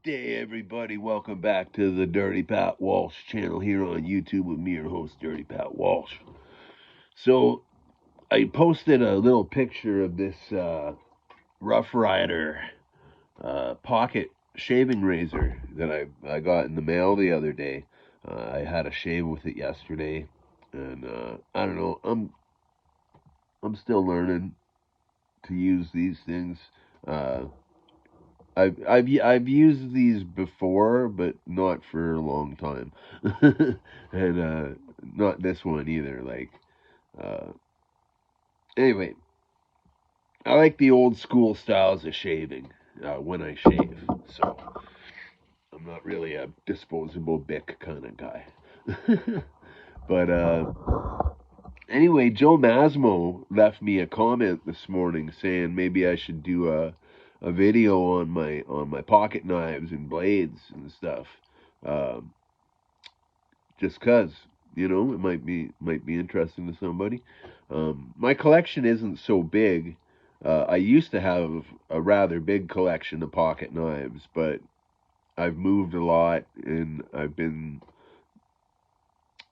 day, everybody. Welcome back to the Dirty Pat Walsh channel here on YouTube with me, your host, Dirty Pat Walsh. So, I posted a little picture of this Rough Rider pocket shaving razor that I got in the mail the other day. I had a shave with it yesterday, and I don't know. I'm still learning to use these things. Uh, I've used these before, but not for a long time, and not this one either. Uh, anyway, I like the old school styles of shaving when I shave, so I'm not really a disposable Bic kind of guy. But anyway, Joe Masmo left me a comment this morning saying maybe I should do a video on my pocket knives and blades and stuff. Um, just cause it might be interesting to somebody. My collection isn't so big. I used to have a rather big collection of pocket knives, but I've moved a lot, and I've been,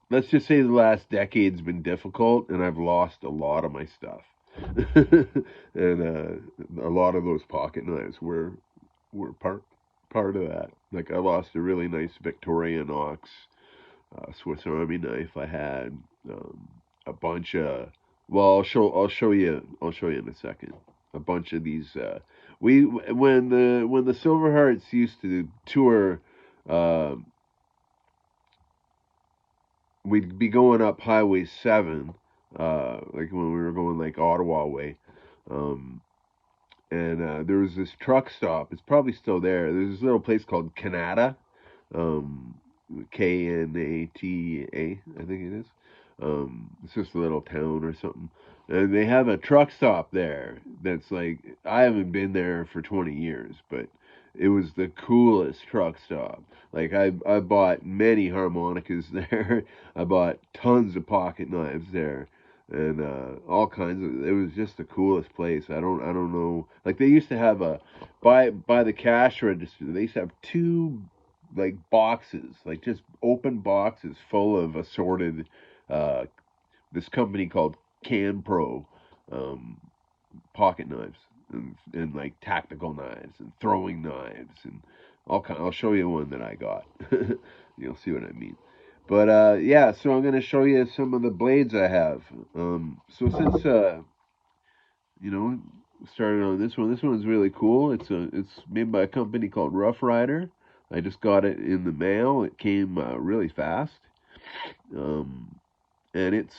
let's just say, the last decade's been difficult, and I've lost a lot of my stuff. And a lot of those pocket knives were part of that. Like I lost a really nice Victorianox Swiss Army knife. I had a bunch of. Well, I'll show you in a second. A bunch of these. We when the Silver Hearts used to tour, uh, we'd be going up Highway 7, like when we were going like Ottawa way. Um, and there was this truck stop. It's probably still there. There's this little place called Canada, um, Knata, I think it is. It's just a little town or something. And they have a truck stop there that's like, I haven't been there for 20 years, but it was the coolest truck stop. Like I bought many harmonicas there. I bought tons of pocket knives there, and all kinds of. It was just the coolest place. I don't know. Like they used to have a by the cash register. They used to have two like boxes, like just open boxes full of assorted. Uh, this company called Can Pro, um, pocket knives and like tactical knives and throwing knives and all kind. I'll show you one that I got. You'll see what I mean. But yeah, so I'm gonna show you some of the blades I have. So since you know started on this one, this one's really cool. It's made by a company called Rough Rider. I just got it in the mail. It came really fast, um, and it's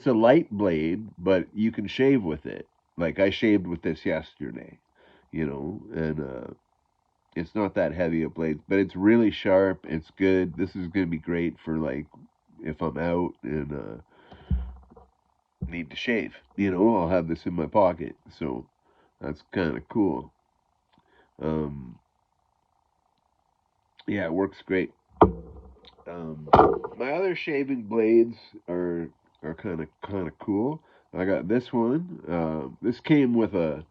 a light blade, but you can shave with it. Like I shaved with this yesterday, and it's not that heavy a blade, but it's really sharp. It's good. This is gonna be great for like if I'm out and need to shave. I'll have this in my pocket, so that's kind of cool. Um, yeah, it works great. My other shaving blades are kind of cool. I got this one. This came with a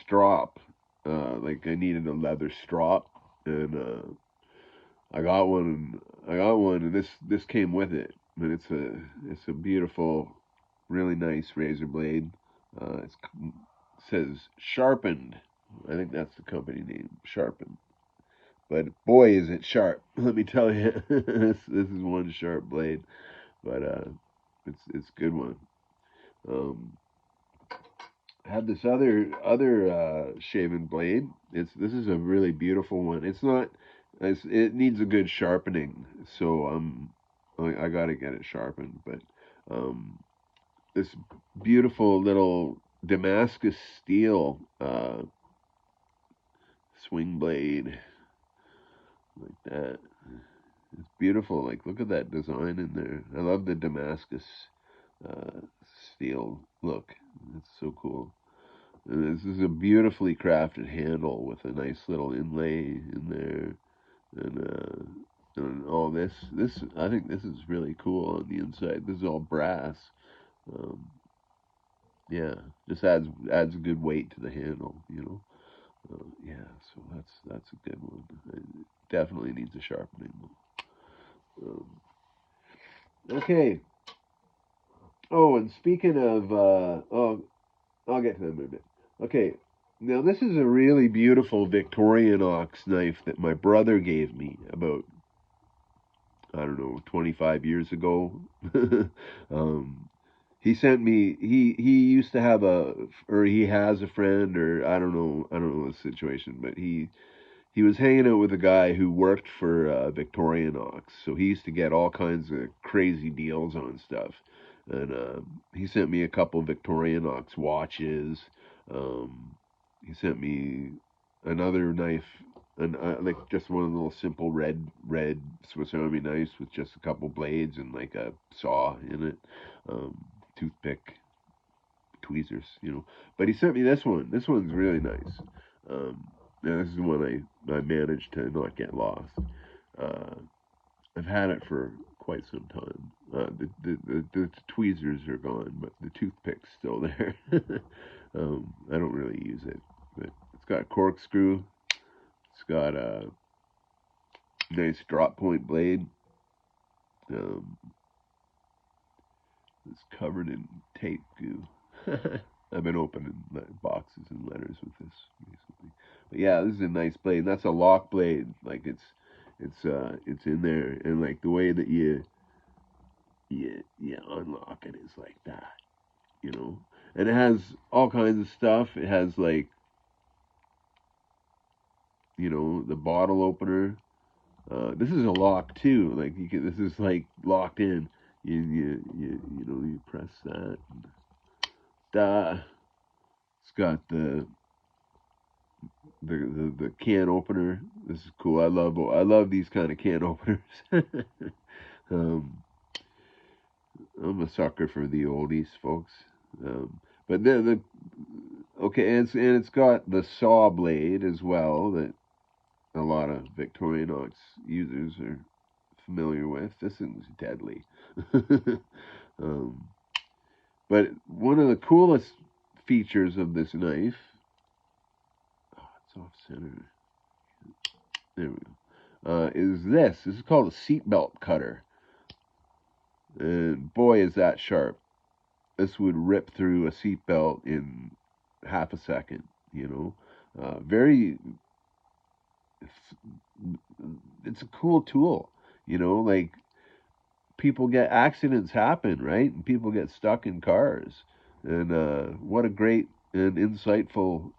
strop. Like I needed a leather strop, and I got one. I got one, and this came with it. But it's a beautiful, really nice razor blade. It says sharpened. I think that's the company name, Sharpened. But boy, is it sharp! Let me tell you, this is one sharp blade. But it's a good one. Um, I have this other shaving blade. This is a really beautiful one. It needs a good sharpening, so I got to get it sharpened. But um, this beautiful little Damascus steel swing blade like that. It's beautiful. Like, look at that design in there. I love the Damascus uh, steel look. It's so cool. And this is a beautifully crafted handle with a nice little inlay in there, and all this. I think this is really cool on the inside. This is all brass. Um, yeah, just adds a good weight to the handle. Yeah, so that's a good one. It definitely needs a sharpening. Okay. Oh, and speaking of, oh, I'll get to them in a bit. Okay, now this is a really beautiful Victorianox knife that my brother gave me about, I don't know, 25 years ago. um, he sent me. He used to have or he has a friend, or I don't know the situation, but he was hanging out with a guy who worked for Victorianox, so he used to get all kinds of crazy deals on stuff. And he sent me a couple Victorianox watches. Um, he sent me another knife, like just one of the little simple red Swiss Army knives with just a couple blades and like a saw in it, toothpick, tweezers, you know. But he sent me this one. This one's really nice. Now this is the one I managed to not get lost. Uh, I've had it for quite some time. The tweezers are gone, but the toothpick's still there. I don't really use it, but it's got a corkscrew. It's got a nice drop point blade. Um, it's covered in tape goo. I've been opening boxes and letters with this recently. But yeah, this is a nice blade. And that's a lock blade. Like it's in there, and like the way that you unlock it is like that, you know. And it has all kinds of stuff. It has like, you know, the bottle opener. This is a lock too. Like you can. This is like locked in. You know, you press that. And, it's got the can opener. This is cool. I love these kind of can openers. um, I'm a sucker for the oldies, folks. But the okay, and it's got the saw blade as well that a lot of Victorianox users are familiar with. This thing's deadly. um, but one of the coolest features of this knife, oh, it's off center. There we go. Is this? This is called a seatbelt cutter, and boy, is that sharp! This would rip through a seatbelt in half a second. You know, very. It's a cool tool. You know, like people get accidents happen, right? And people get stuck in cars. And what a great and insightful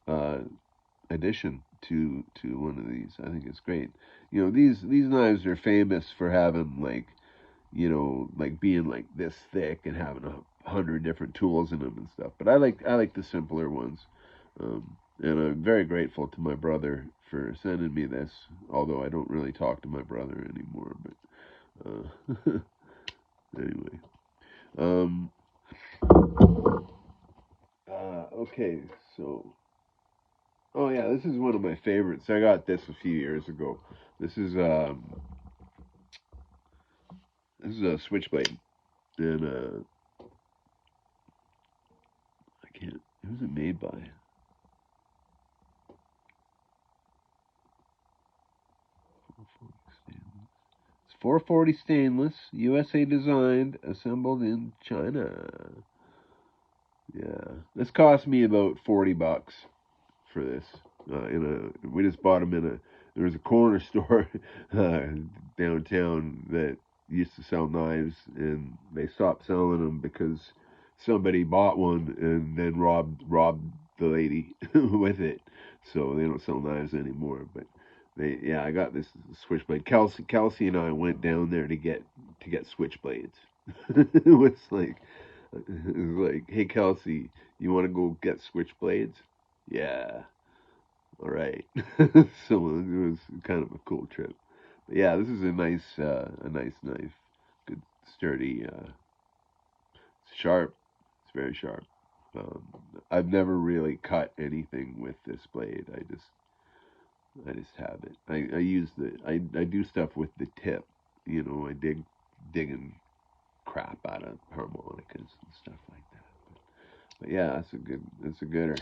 addition to one of these. I think it's great. You know, these knives are famous for having like, you know, like being like this thick and having 100 different tools in them and stuff. But I like the simpler ones. And I'm very grateful to my brother for sending me this. Although I don't really talk to my brother anymore, but anyway. Um, okay, so oh yeah, this is one of my favorites. I got this a few years ago. This is um, this is a switchblade, and I can't. Who's it made by? It's 440 stainless, USA designed, assembled in China. Yeah, this cost me about $40 for this. We just bought them in a. There was a corner store downtown that used to sell knives, and they stopped selling them because somebody bought one and then robbed the lady with it. So they don't sell knives anymore. But yeah, I got this switchblade. Kelsey and I went down there to get switchblades. it was like it was like, hey Kelsey, you want to go get switchblades? Yeah, all right. So it was kind of a cool trip. But yeah, this is a nice knife. Good, sturdy. It's sharp. It's very sharp. Um, I've never really cut anything with this blade. I just have it. I use I do stuff with the tip. You know, I digging crap out of harmonicas and stuff like that. But, yeah, that's a good. That's a gooder.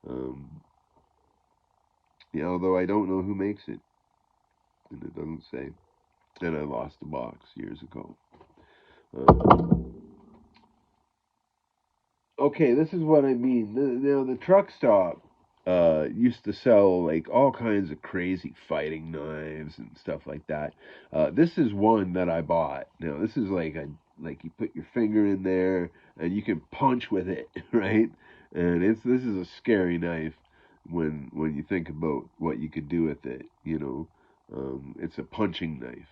Um, Yeah, although I don't know who makes it, and it doesn't say. And I lost the box years ago. Uh, okay, this is what I mean. The truck stop used to sell like all kinds of crazy fighting knives and stuff like that. This is one that I bought. Now this is like you put your finger in there and you can punch with it, right? And this is a scary knife when you think about what you could do with it. It's a punching knife.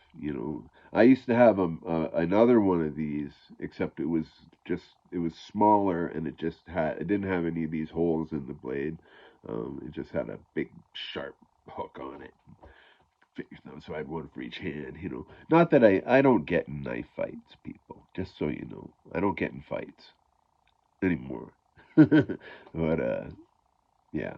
I used to have another one of these, except it was smaller and it didn't have any of these holes in the blade. It just had a big sharp hook on it. So I had one for each hand. Not that I don't get in knife fights, people. Just so you know, I don't get in fights anymore. But yeah.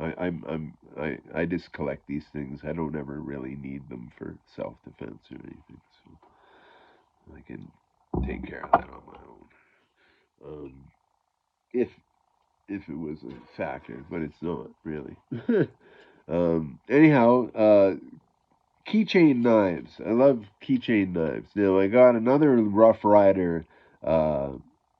I just collect these things. I don't ever really need them for self defense or anything, so I can take care of that on my own. If it was a factor, but it's not really. Anyhow, keychain knives. I love keychain knives. Now I got another Rough Rider. Uh,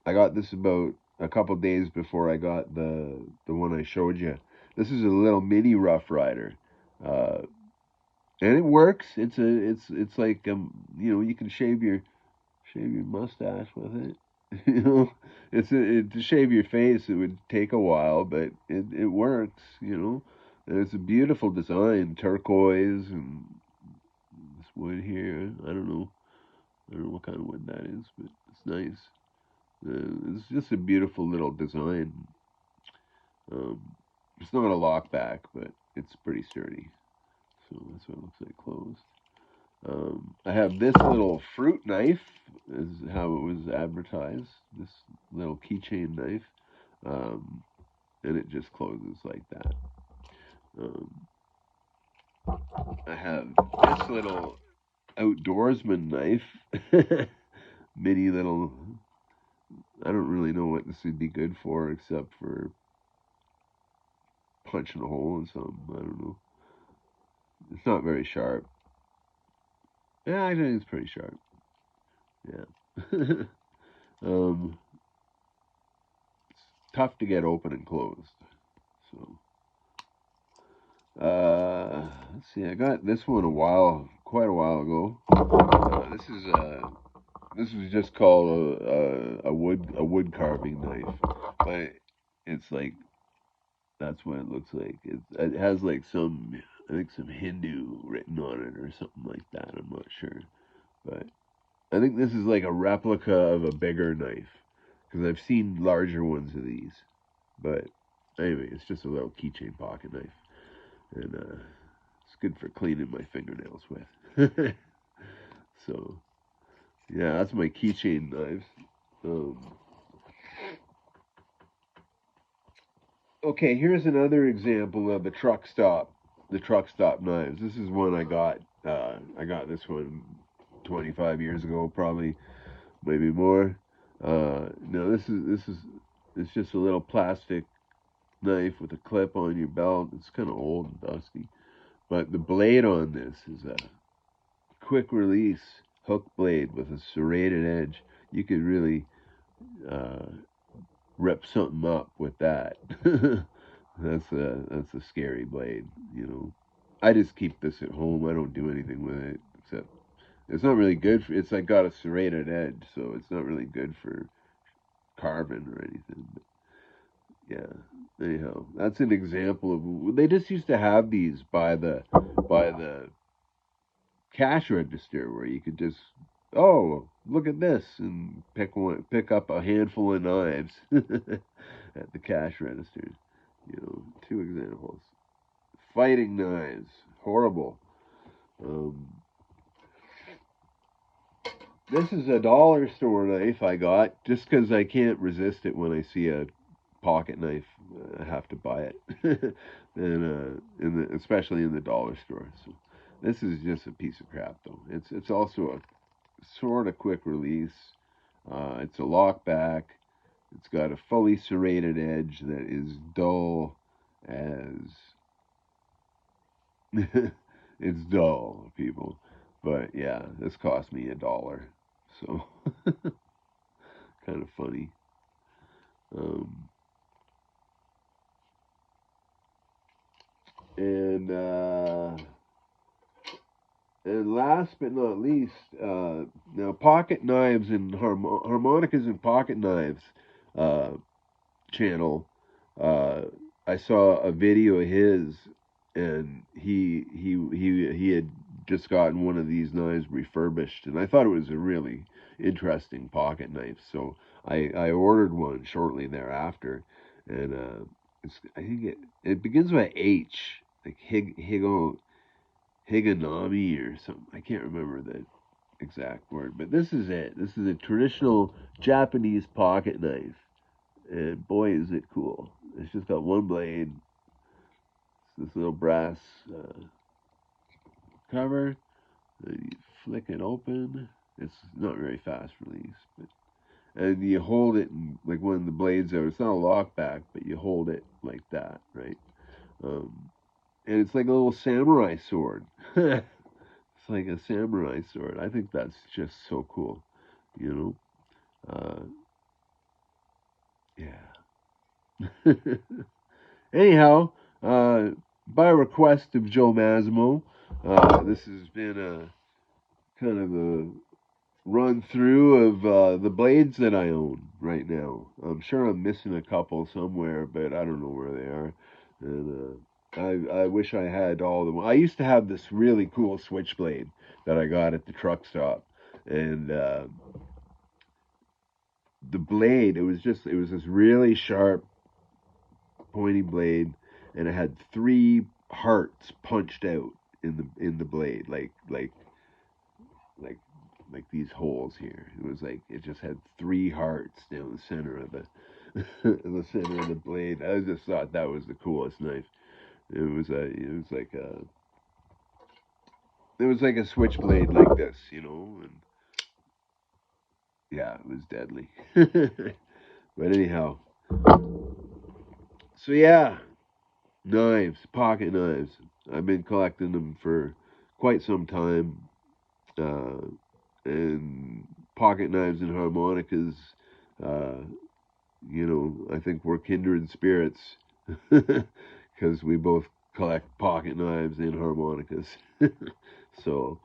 I got this about a couple days before I got the one I showed you. This is a little mini Rough Rider. Uh, and it works. It's like you can shave your mustache with it. To shave your face it would take a while, but it works. And it's a beautiful design, turquoise and this wood here. I don't know what kind of wood that is, but it's nice. It's just a beautiful little design. Um, it's not a lockback, but it's pretty sturdy. So that's what it looks like closed. I have this little fruit knife, is how it was advertised. This little keychain knife, um, and it just closes like that. Um, I have this little outdoorsman knife, mini little. I don't really know what this would be good for, except for punching a hole in something. I don't know. It's not very sharp. Yeah, I think it's pretty sharp. Yeah. um, it's tough to get open and closed. So. Let's see. I got this one quite a while ago. This is just called a wood carving knife, but it's like that's what it looks like. It has like I think some Hindu written on it or something like that. I'm not sure, but I think this is like a replica of a bigger knife because I've seen larger ones of these. But anyway, it's just a little keychain pocket knife, and it's good for cleaning my fingernails with. So yeah, that's my keychain knives. Um, okay, here's another example of the truck stop knives. This is one I got. I got this one 25 years ago, probably maybe more. No, this is it's just a little plastic knife with a clip on your belt. It's kind of old and dusty, but the blade on this is a quick release hook blade with a serrated edge. You could really uh, rip something up with that. That's a scary blade. I just keep this at home. I don't do anything with it except it's not really good for. It's like got a serrated edge, so it's not really good for carving or anything. But yeah. Anyhow, that's an example of. They just used to have these by the cash register where you could just, oh, look at this, and pick up a handful of knives at the cash register. Two examples. Fighting knives, horrible. Um, this is a dollar store knife I got just because I can't resist it when I see a pocket knife. I have to buy it, and especially in the dollar store. So this is just a piece of crap, though. It's also a sort of quick release. It's a lockback. It's got a fully serrated edge that is dull as It's dull, people. But yeah, this cost me $1. So kind of funny. Um, and and last but not least, now pocket knives and harmonicas and pocket knives uh, channel. Uh, I saw a video of his, and he had just gotten one of these knives refurbished, and I thought it was a really interesting pocket knife. So I ordered one shortly thereafter, and I think it begins with a H, like Higanami or something. I can't remember the exact word, but this is it. This is a traditional Japanese pocket knife, and boy, is it cool. It's just got one blade, this little brass cover. Then you flick it open. It's not very fast release, but and you hold it and like when the blade's out. It's not a lockback, but you hold it like that, right? Um, and it's like a little samurai sword. It's like a samurai sword. I think that's just so cool, you know. Yeah. Anyhow, uh, by request of Joe Masimo, this has been a kind of a run through of the blades that I own right now. I'm sure I'm missing a couple somewhere, but I don't know where they are. And I wish I had all of them. I used to have this really cool switchblade that I got at the truck stop, and the blade it was this really sharp pointy blade, and it had three hearts punched out in the blade, like like these holes here. It was like it just had three hearts down the center of the the center of the blade. I just thought that was the coolest knife. It was like a switchblade like this, and yeah, it was deadly. But anyhow, so yeah, knives, pocket knives. I've been collecting them for quite some time, uh, and pocket knives and harmonicas. Uh, I think we're kindred spirits because we both collect pocket knives and harmonicas. So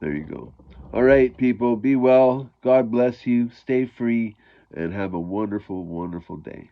there you go. All right, people, be well. God bless you. Stay free and have a wonderful, wonderful day.